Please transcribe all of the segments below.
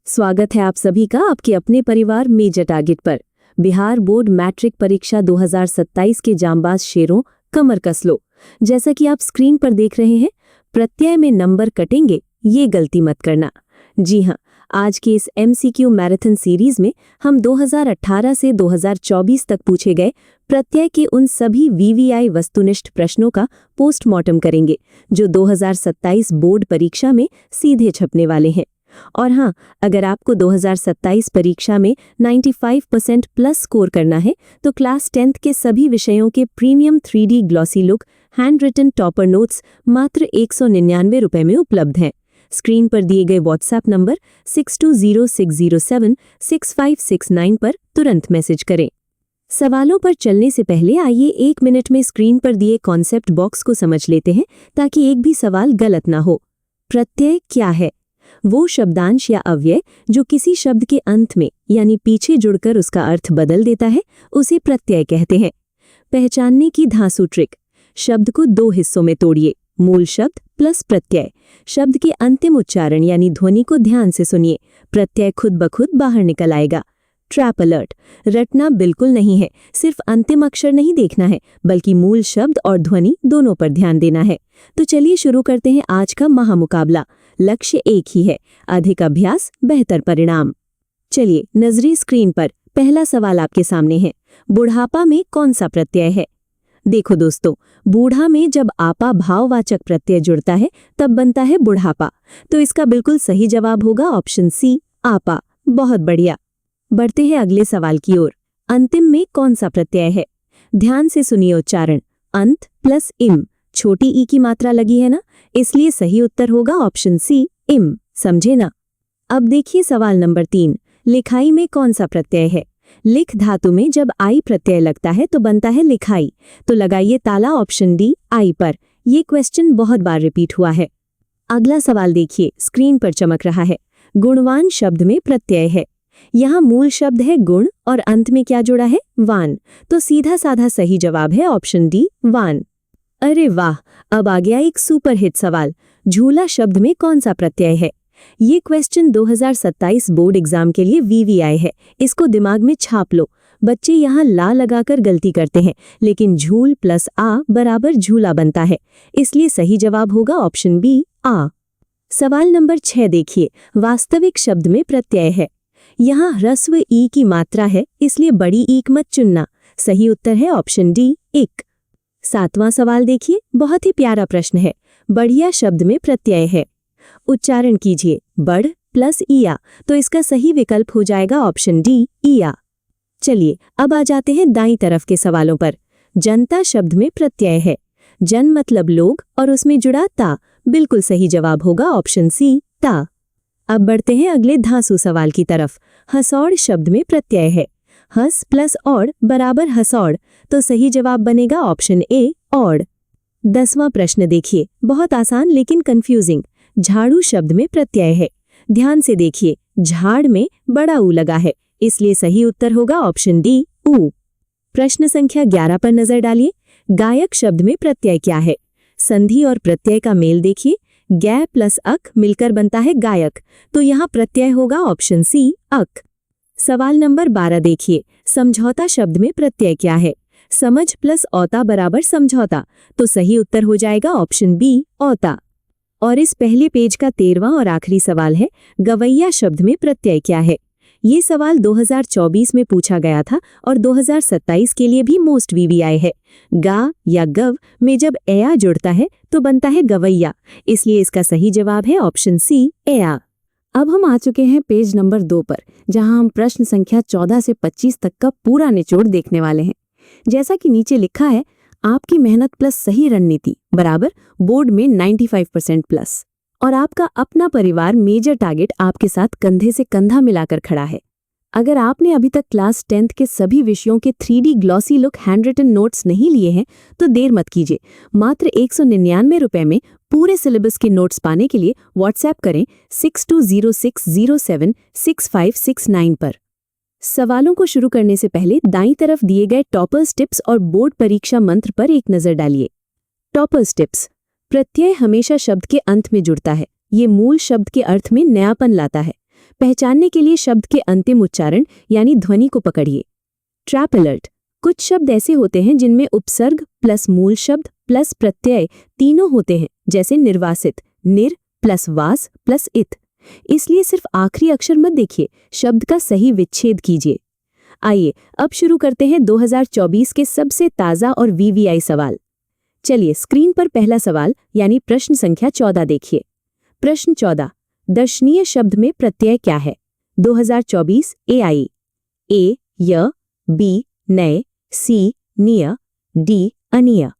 स्वागत है आप सभी का आपके अपने परिवार मेजर टारगेट पर। बिहार बोर्ड मैट्रिक परीक्षा 2027 के जांबाज शेरों, कमर कस लो। जैसा कि आप स्क्रीन पर देख रहे हैं, प्रत्यय में नंबर कटेंगे, ये गलती मत करना। जी हाँ, आज के इस MCQ मैराथन सीरीज में हम 2018 से 2024 तक पूछे गए प्रत्यय के उन सभी VVI वस्तुनिष्ठ प्रश्नों का पोस्टमार्टम करेंगे जो 2027 बोर्ड परीक्षा में सीधे छपने वाले हैं। और हाँ, अगर आपको 2027 परीक्षा में 95% प्लस स्कोर करना है तो क्लास 10th के सभी विषयों के premium 3D glossy look hand written topper notes मात्र 199 रुपए में उपलब्ध हैं। स्क्रीन पर दिए गए व्हाट्सएप नंबर 6206076569 पर तुरंत मैसेज करें। सवालों पर चलने से पहले आइए 1 मिनट में स्क्रीन पर दिए कॉन्सेप्ट बॉक्स को समझ लेते हैं ताकि एक भी सवाल गलत ना हो। प्रत्यय क्या है? वो शब्दांश या अव्यय जो किसी शब्द के अंत में यानी पीछे जुड़कर उसका अर्थ बदल देता है, उसे प्रत्यय कहते हैं। पहचानने की धांसू ट्रिक। शब्द को 2 हिस्सों में तोड़िए, मूल शब्द प्लस प्रत्यय। शब्द के अंतिम उच्चारण यानी ध्वनि को ध्यान से सुनिए, प्रत्यय खुद ब खुद बाहर निकल आएगा। Trap alert. रटना बिल्कुल नहीं है, सिर्फ अंतिम अक्षर नहीं देखना है बल्कि मूल शब्द और ध्वनि दोनों पर ध्यान देना है। तो चलिए शुरू करते हैं आज का महामुकाबला। लक्ष्य एक ही है, अधिक अभ्यास बेहतर परिणाम। चलिए नजरी स्क्रीन पर पहला सवाल आपके सामने है। बुढ़ापा में कौन सा प्रत्यय है? देखो दोस्तों, बूढ़ा में जब आपा भाववाचक प्रत्यय जुड़ता है तब बनता है बुढ़ापा, तो इसका बिल्कुल सही जवाब होगा ऑप्शन सी, आपा। बहुत बढ़िया। बढ़ते हैं अगले सवाल की ओर। अंतिम में कौन सा प्रत्यय है? ध्यान से सुनिए उच्चारण। अंत प्लस इम, छोटी ई की मात्रा लगी है ना, इसलिए सही उत्तर होगा ऑप्शन सी, इम। समझे ना? अब देखिए सवाल नंबर 3। लिखाई में कौन सा प्रत्यय है? लिख धातु में जब आई प्रत्यय लगता है तो बनता है लिखाई, तो लगाइए ताला ऑप्शन डी, आई पर। ये क्वेश्चन बहुत बार रिपीट हुआ है। अगला सवाल देखिए, स्क्रीन पर चमक रहा है। गुणवान शब्द में प्रत्यय है। यहाँ मूल शब्द है गुण और अंत में क्या जुड़ा है? वान, तो सीधा साधा सही जवाब है ऑप्शन डी, वान। अरे वाह, अब आ गया एक सुपर हिट सवाल। झूला शब्द में कौन सा प्रत्यय है? ये क्वेश्चन 2027 बोर्ड एग्जाम के लिए VVI है, इसको दिमाग में छाप लो। बच्चे यहाँ ला लगाकर गलती करते हैं, लेकिन झूल प्लस आ बराबर झूला बनता है, इसलिए सही जवाब होगा ऑप्शन बी, आ। सवाल नंबर 6 देखिए। वास्तविक शब्द में प्रत्यय है। यहाँ ह्रस्व ई की मात्रा है, इसलिए बड़ी ईक मत चुनना। सही उत्तर है ऑप्शन डी, इक। 7वां सवाल देखिए, बहुत ही प्यारा प्रश्न है। बढ़िया शब्द में प्रत्यय है। उच्चारण कीजिए, बढ़ प्लस इया, तो इसका सही विकल्प हो जाएगा ऑप्शन डी, इया। चलिए अब आ जाते हैं दाईं तरफ के सवालों पर। जनता शब्द में प्रत्यय है। जन मतलब लोग और उसमें जुड़ा ता, बिल्कुल सही जवाब होगा ऑप्शन सी, ता। अब बढ़ते हैं अगले धांसू सवाल की तरफ। हसौड़ शब्द में प्रत्यय है। हस प्लस औड़ बराबर हसौड़, तो सही जवाब बनेगा ऑप्शन ए, औड़। 10वां प्रश्न देखिए, बहुत आसान लेकिन कंफ्यूजिंग। झाड़ू शब्द में प्रत्यय है। ध्यान से देखिए, झाड़ में बड़ा ऊ लगा है, इसलिए सही उत्तर होगा ऑप्शन डी, ऊ। प्रश्न संख्या 11 पर नजर डालिए। गायक शब्द में प्रत्यय क्या है? संधि और प्रत्यय का मेल देखिए। गै प्लस अक मिलकर बनता है गायक, तो यहाँ प्रत्यय होगा ऑप्शन सी, अक। सवाल नंबर 12 देखिए। समझौता शब्द में प्रत्यय क्या है? समझ प्लस औता बराबर समझौता, तो सही उत्तर हो जाएगा ऑप्शन बी, औता। और इस पहले पेज का 13वां और आखिरी सवाल है। गवैया शब्द में प्रत्यय क्या है? ये सवाल 2024 में पूछा गया था और 2027 के लिए भी मोस्ट VVI है। गा या गव में जब एया जुड़ता है तो बनता है गवैया, इसलिए इसका सही जवाब है ऑप्शन सी, एया। अब हम आ चुके हैं पेज नंबर 2 पर, जहां हम प्रश्न संख्या 14 से 25 तक का पूरा निचोड़ देखने वाले हैं। जैसा कि नीचे लिखा है, आपकी मेहनत प्लस सही रणनीति बराबर बोर्ड में 95% प्लस, और आपका अपना परिवार मेजर टारगेट आपके साथ कंधे से कंधा मिलाकर खड़ा है। अगर आपने अभी तक क्लास 10th के सभी विषयों के 3D glossy look hand written notes नहीं लिए हैं तो देर मत कीजिए। मात्र 199 रुपए में पूरे सिलेबस के नोट्स पाने के लिए व्हाट्सएप करें 6206076569 पर। सवालों को शुरू करने से पहले दाईं तरफ दिए गए टॉपर्स टिप्स और बोर्ड परीक्षा मंत्र पर एक नजर डालिए। Toppers tips. प्रत्यय हमेशा शब्द के अंत में जुड़ता है। ये मूल शब्द के अर्थ में नयापन लाता है। पहचानने के लिए शब्द के अंतिम उच्चारण यानी ध्वनि को पकड़िए। Trap alert. कुछ शब्द ऐसे होते हैं जिनमें उपसर्ग प्लस मूल शब्द प्लस प्रत्यय तीनों होते हैं, जैसे निर्वासित, निर प्लस वास प्लस इत। इसलिए सिर्फ आखिरी अक्षर मत देखिए, शब्द का सही विच्छेद कीजिए। आइए अब शुरू करते हैं 2024 के सबसे ताज़ा और वीवीआई सवाल। चलिए स्क्रीन पर पहला सवाल यानी प्रश्न संख्या 14 देखिए। प्रश्न 14, दर्शनीय शब्द में प्रत्यय क्या है? 2024 एआई। ए य, बी नए, सी निय, डी अनिय।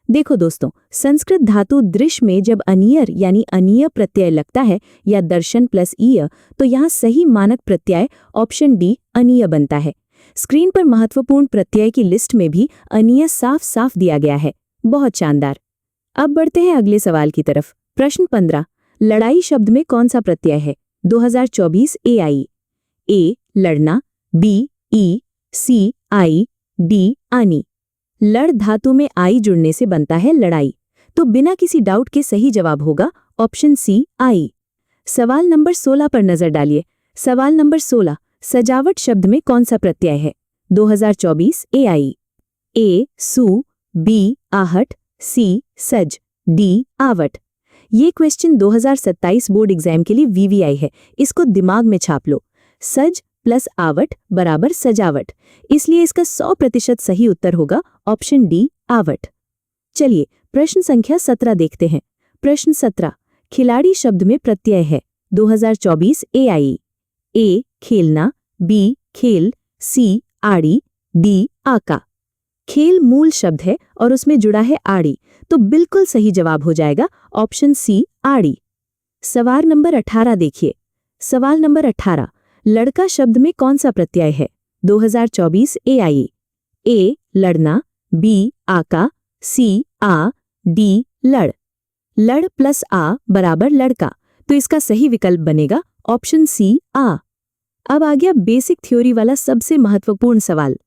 देखो दोस्तों, संस्कृत धातु दृश्य में जब अनियर यानी अनिय प्रत्यय लगता है या दर्शन प्लस ईय, तो यहाँ सही मानक प्रत्यय ऑप्शन डी अनिय बनता है। स्क्रीन पर महत्वपूर्ण प्रत्यय की लिस्ट में भी अनिय साफ साफ दिया गया है। बहुत शानदार। अब बढ़ते हैं अगले सवाल की तरफ। प्रश्न 15, लड़ाई शब्द में कौन सा प्रत्यय है? 2024 एआई। ए लड़ना, बी ई, सी आई, डी आनी। लड़ धातु में आई जुड़ने से बनता है लड़ाई, तो बिना किसी डाउट के सही जवाब होगा ऑप्शन सी आई। सवाल नंबर 16 पर नजर डालिए। सवाल नंबर 16, सजावट शब्द में कौन सा प्रत्यय है? 2024 एआई। ए सु, बी आहट, सी सज, डी आवट। ये क्वेश्चन 2027 बोर्ड एग्जाम के लिए वीवीआई है, इसको दिमाग में छाप लो। सज प्लस आवट बराबर सजावट, इसलिए इसका 100% सही उत्तर होगा ऑप्शन डी आवट। चलिए प्रश्न संख्या 17 देखते हैं। प्रश्न 17, खिलाड़ी शब्द में प्रत्यय है? 2024 एआई। ए खेलना, बी खेल, सी आड़ी, डी आका। खेल मूल शब्द है और उसमें जुड़ा है आड़ी, तो बिल्कुल सही जवाब हो जाएगा ऑप्शन सी आड़ी। सवाल नंबर 18 देखिए। सवाल नंबर 18, लड़का शब्द में कौन सा प्रत्यय है? 2024 एआई। ए लड़ना, बी आका, सी आ, डी लड़। लड़ प्लस आ बराबर लड़का, तो इसका सही विकल्प बनेगा ऑप्शन सी आ। अब आ गया बेसिक थ्योरी वाला सबसे महत्वपूर्ण सवाल।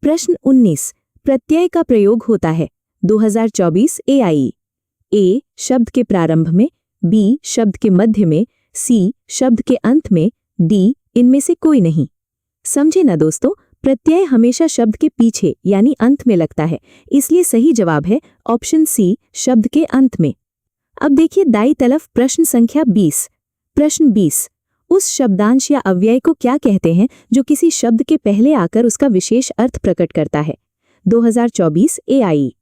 प्रश्न 19, प्रत्यय का प्रयोग होता है? 2024 एआई। ए शब्द के प्रारंभ में, बी शब्द के मध्य में, सी शब्द के अंत में, डी इनमें से कोई नहीं। समझे ना दोस्तों, प्रत्यय हमेशा शब्द के पीछे यानी अंत में लगता है, इसलिए सही जवाब है ऑप्शन सी शब्द के अंत में। अब देखिए दाईं तरफ प्रश्न संख्या 20। प्रश्न 20, उस शब्दांश या अव्यय को क्या कहते हैं जो किसी शब्द के पहले आकर उसका विशेष अर्थ प्रकट करता है? 2024 एआई।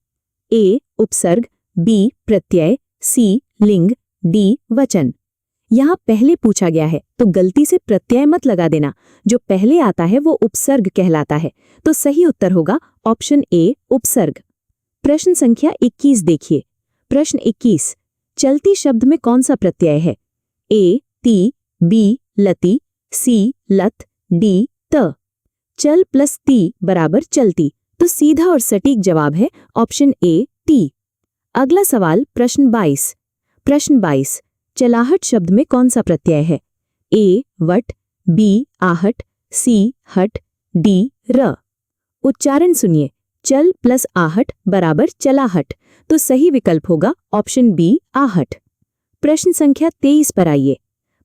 ए उपसर्ग, बी प्रत्यय, सी लिंग, डी वचन। यहाँ पहले पूछा गया है तो गलती से प्रत्यय मत लगा देना, जो पहले आता है वो उपसर्ग कहलाता है, तो सही उत्तर होगा ऑप्शन ए उपसर्ग। प्रश्न संख्या 21 देखिए। प्रश्न 21, चलती शब्द में कौन सा प्रत्यय है? ए ती, बी लती, सी लत, डी त। चल प्लस ती बराबर चलती, तो सीधा और सटीक जवाब है ऑप्शन ए ती। अगला सवाल प्रश्न 22। प्रश्न 22, चलाहट शब्द में कौन सा प्रत्यय है? ए वट, बी आहट, सी हट, डी र। उच्चारण सुनिए, चल प्लस आहट बराबर चलाहट, तो सही विकल्प होगा ऑप्शन बी आहट। प्रश्न संख्या 23 पर आइए।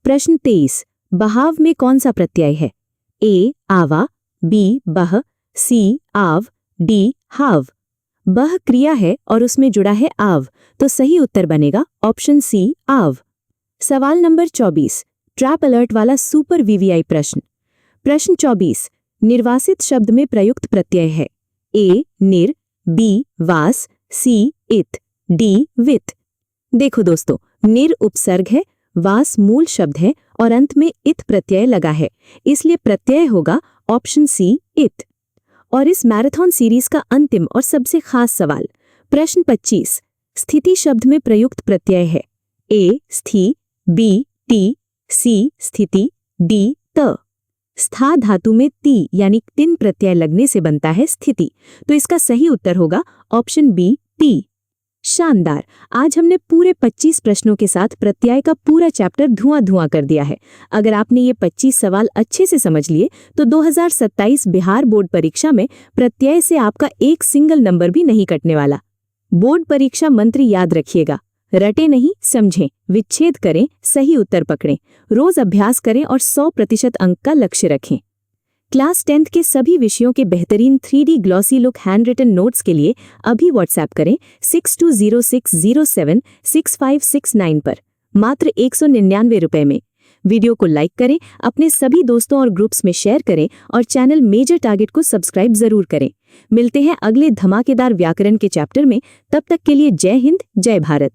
प्रश्न 23, बहाव में कौन सा प्रत्यय है? ए आवा, बी बह, सी आव, डी हाव। बह क्रिया है और उसमें जुड़ा है आव, तो सही उत्तर बनेगा ऑप्शन सी आव। सवाल नंबर 24, ट्रैप अलर्ट वाला सुपर वीवीआई प्रश्न। प्रश्न 24, निर्वासित शब्द में प्रयुक्त प्रत्यय है? ए निर, बी वास, सी इत, डी वित। देखो दोस्तों, निर उपसर्ग है, वास मूल शब्द है और अंत में इत प्रत्यय लगा है, इसलिए प्रत्यय होगा ऑप्शन सी इत। और इस मैराथन सीरीज का अंतिम और सबसे खास सवाल, प्रश्न 25, स्थिति शब्द में प्रयुक्त प्रत्यय है? ए स्थि, बी टी, सी स्थिति, डी त। स्था धातु में ती यानी तिन प्रत्यय लगने से बनता है स्थिति, तो इसका सही उत्तर होगा ऑप्शन बी टी। शानदार, आज हमने पूरे 25 प्रश्नों के साथ प्रत्यय का पूरा चैप्टर धुआं कर दिया है। अगर आपने ये 25 सवाल अच्छे से समझ लिए तो 2027 बिहार बोर्ड परीक्षा में प्रत्यय से आपका एक सिंगल नंबर भी नहीं कटने वाला। बोर्ड परीक्षा मंत्र याद रखिएगा, रटे नहीं, समझें, विच्छेद करें, सही उत्तर पकड़ें, रोज अभ्यास करें और 100% अंक का लक्ष्य रखें। क्लास 10th के सभी विषयों के बेहतरीन 3D glossy look hand written notes के लिए अभी व्हाट्सएप करें 6206076569 पर, मात्र 199 रुपए में। वीडियो को लाइक करें, अपने सभी दोस्तों और ग्रुप्स में शेयर करें और चैनल मेजर टारगेट को सब्सक्राइब जरूर करें। मिलते हैं अगले धमाकेदार व्याकरण के चैप्टर में। तब तक के लिए जय हिंद, जय भारत।